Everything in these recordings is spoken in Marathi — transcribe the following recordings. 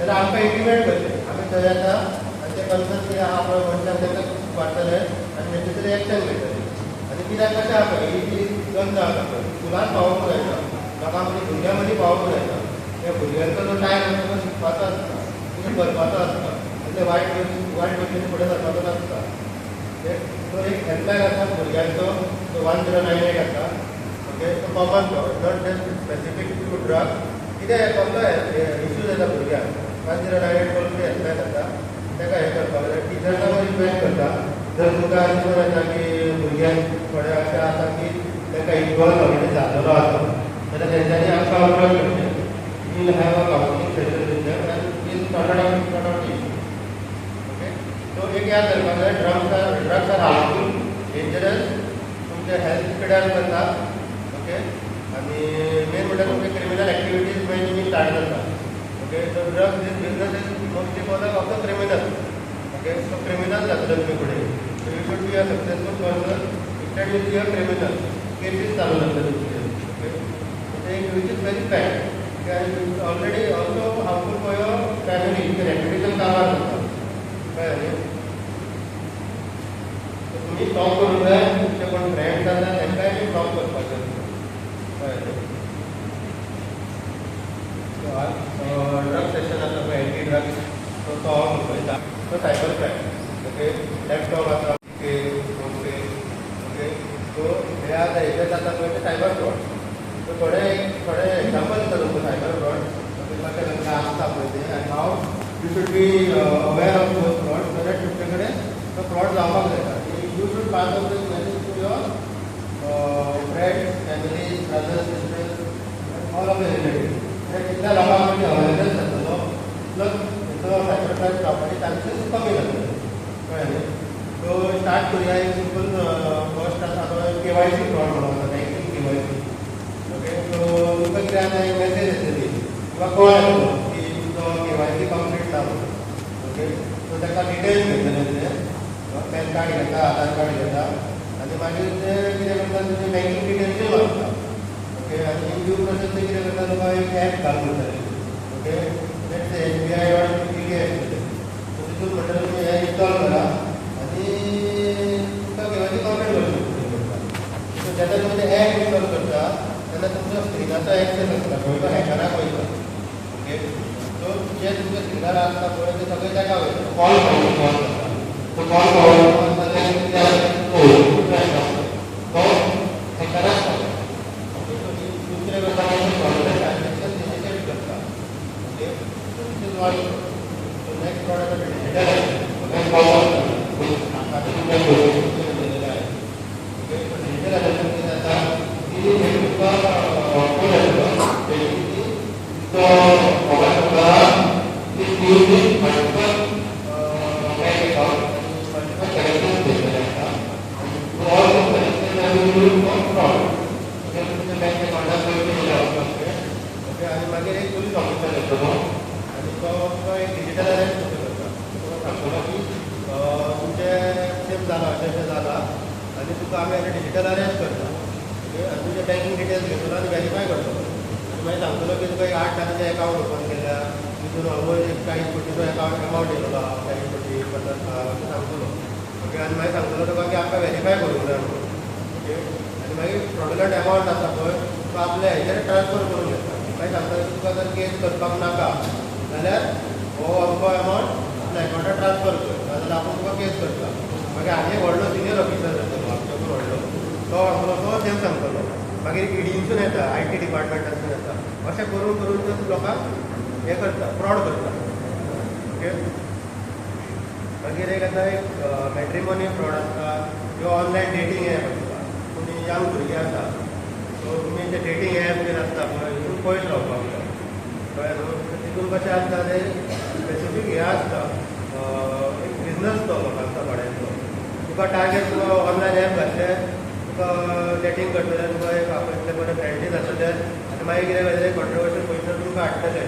जाल्यार आमकां इंटिमेट करचें आमी थंय येता आनी ते कन्सर्ट आहा पळय मनशाक तांकां वाडटले आनी तेंचे तरी एक्शन घेतले आनी कित्याक कशें आहा पळय ही जी गंध आसा पळय स्कुलान पावोवंक जायना लोकां मदीं भुरग्यां मदीं पावोवंक जायना त्या भुरग्यांचो जो टायम आसा तो शिकपाचो आसता कितें करपाचो आसता ते वायट गोश्टींनी फुडें सरपाचो नासता तो एक हेल्पलायन आसा भुरग्यांचो तो 1098 आसा ओके तो कॉमन तो not just specific to drug कितें कसलो इश्यूज येता भुरग्यांक 1098 करून ती हेल्पलायन आसा ताका हें करपाक जाय टिचर्सां मदीं ट्रेन करता जर तुमकां दिसून येता की भुरग्यांक थोडे अशें आसा की ताका इन्वॉल्व ऑलरेडी जाल्लो आसा जाल्यार तेंच्यांनी आमकां अप्रोच करचें we'll have a counselling session with them and we'll sort out issue okay so एक याद करपाक जाय ड्रग्स आर हार्मफूल डेंजरस तुमच्या हेल्थ पिड्यार करता ओके आनी मेन म्हणल्यार तुमचे क्रिमिनल एक्टिविटीज मागीर तुमी स्टार्ट करता okay so drugs this business is mostly for of the criminal okay so criminal जातलो तुमी फुडें so you should be a successful person instead we'll be a criminal cases चालू जातले तुमचे ओके सो एक which is very bad already also harmful for your family तुमचे रेप्युटेशन काबार जाता कळ्ळें न्ही तुमी स्टॉप करूंक जाय तुमचे कोण फ्रेंड्स आसा तांकांय बी स्टॉप करपाचें कळ्ळें सो आज ड्रग सेशन आसा पळय एंटी ड्रग्स तो हांव मुखयता तो सायबर क्रायम ओके लॅपटॉप आसा पे फोन पे ओके सो हे आतां हेजे जाता पळय ते सायबर फ्रॉड सो थोडे एग्जाम्पल दिता तुमकां सायबर फ्रॉड कशें तांकां आसता पळय ते आनी हाव you should be aware of those fraud so that तुमचे कडेन तो फ्रॉड जावपाक जाता you should pass of this message to your friends family brothers sisters all of the relatives कितल्या लोकांक म्हणजे अवेरनेस जातलो तितलो तो सायबर क्रायम जावपाचे चान्सीस कमी जातले कळ्ळें न्ही सो स्टार्ट करुया एक सिंपल फर्स्ट आसा तो KYC फ्रॉड म्हणून आसा बँकींग KYC ओके सो तुमकां कितें आसा एक मॅसेज येतली किंवा कॉल येतलो की तुमचो KYC कंप्लीट जालो ओके सो ताका डिटेल्स घेतले ते पॅन कार्ड घेता आधार कार्ड घेता आनी मागीर ते कितें करता तुजे बँकींग डिटेल्सूय मागता ओके आनी इन ड्यू प्रोसेस ते कितें करता तुका एक ॲप घालून दितले okay let's say SBI or PPS so तितून म्हणटा तुमी हें इन्स्टॉल करा आनी तुमकां KYC कंप्लीट करचें सो जेन्ना तुमी तें ॲप इन्स्टॉल करता तेन्ना तुमचो स्क्रिनाचो एक्सेस आसता पळय तो हॅकराक वयता ओके सो जे तुमचे स्क्रिनार आसता पळय ते सगळे ताका वयता कॉल करता तो कॉल पावोवन जाल्यार कितें जाता तो हॅकराक ओके सो दुसरे करता ट्रान्झॅक्शन इनिशिएट करता okay so this is one so next product digital arrangement कितें जाता की तुमकां कोण येतलो तो मोबायल नंबरार ती use multiple bank account multiple connection दिलेले आसता all the connection are use for fraud okay तुमच्या बँक अकाउंटार पयशे दिले वचपाक ओके आनी मागीर एक पुलीस ऑफिसर येतलो आनी तो तुका एक डिजिटल अरेस्ट कसो करता तो सांगतलो की तुमचें सेम जाला अशें जाला आनी तुका आमी आतां डिजिटल अरेस्ट करता ओके आनी तुजे बँकींग डिटेल्स घेतलो आनी वेरीफाय करतलो आनी मागीर सांगतलो की तुका एक 8 लाखाचें अकाउंट ओपन केल्या तितून ऑलमोस्ट एक 40 कोटीचो अमावंट येयलो 40 कोटी 50 लाख अशें सांगतलो ओके आनी मागीर सांगतलो तुका की आमकां वेरीफाय करूंक जाय म्हणून ओके आनी मागीर फ्रॉडुलंट अमावंट आसा पळय तो आपल्या हेजेर ट्रान्सफर करून घेता मागीर सांगता तुका जर केस करपाक नाका जाल्यार हो अमको अमावंट आपल्या अकाउंटार ट्रान्सफर कर नाजाल्यार आपूण तुका केस करता मागीर आनी एक व्हडलो सिनियर ऑफिसर जातलो आमच्याकून व्हडलो तो आसलो तो तें सांगतलो मागीर ईडीसून येता IT डिपार्टमेंटासून येता अशें करून करून ते लोकांक हें करता फ्रॉड करता ओके मागीर एक आतां एक मॅट्रिमोनी फ्रॉड आसता किंवा ऑनलायन डेटींग एप आसता तुमी यंग भुरगीं आसा सो तुमी ते डेटींग एप बीन आसता पळय तितून पयस रावपाक जाय कळ्ळें न्हू तितून कशें आसता ते स्पेसिफीक हें आसता एक बिजनस तो लोकांचो थोड्यांचो तुका टार्गेट तुका ऑनलायन एप घातलें तुका चॅटींग करतले तुका एक आपले बरे फ्रेंडीज जातले आनी मागीर कितें करतले कॉन्ट्रोवर्शियल पयशे तुमकां हाडटले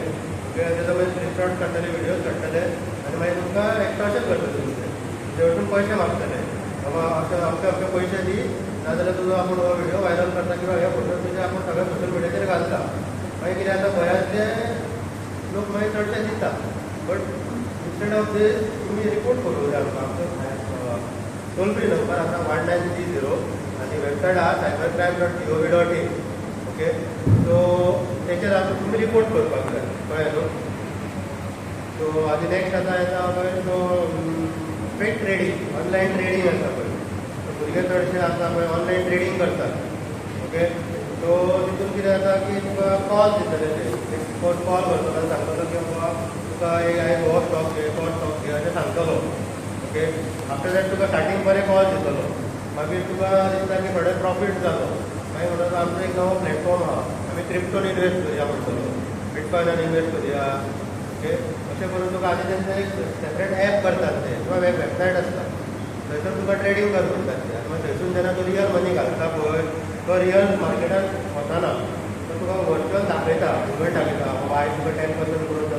ओके तेजो मागीर स्क्रीनशॉट काडटले विडियोज काडटले आनी मागीर तुमकां एक्सटॉर्शन करतले तुमचे ते वचून पयशे मागतले बाबा अशें अमके पयशे दी नाजाल्यार तुजो आपूण हो विडियो व्हायरल करता किंवा हे फोटो तुजे आपूण सगळे सोशल मिडियाचेर घालता मागीर कितें जाता गोंयांतले लोक मागीर चडशे दिता बट इन्स्टेड ऑफ दिस तुम्ही रिपोर्ट करू जाय आमचो टोल फ्री नंबर आसा 1930 आणि वेबसायट आहा cybercrime.gov.in. ओके, सो तेचेर आतां तुमी रिपोर्ट करपाक जाय कळ्ळें न्हू. सो आनी नेक्स्ट आतां येता पळय सो पेट ट्रेडींग, ऑनलायन ट्रेडींग आसा पळय. भुरगे चडशे आसा पळय ऑनलायन ट्रेडींग करतात. ओके, सो तितून कितें जाता की तुका कॉल दितले ते कोण कॉल करतलो आनी सांगतलो की बाबा तुका एक आयज हो स्टॉक घे तो स्टॉक घे अशें सांगतलो. Okay, after that Tuka starting बरें कॉल दितलो, मागीर तुका दिसता की थोडे प्रॉफीट जालो, मागीर म्हणटा आमचो एक नवो प्लॅटफॉर्म आहा, आमी क्रिप्टोन इन्वेस्ट करया म्हणटलो, बिटकॉयनान इन्वेस्ट करया. ओके, अशें करून तुका आनी तेंचे एक सेपरेट ॲप करतात ते किंवा वेबसायट आसता, थंयसर तुका ट्रेडींग कर म्हणटात ते. मागीर थंयसून जेन्ना तूं रियल मनी घालता पळय तो रियल मार्केटान वचना, तो तुका वर्च्युअल दाखयता, मुवमेंट दाखयता, बाबा आयज तुका 10%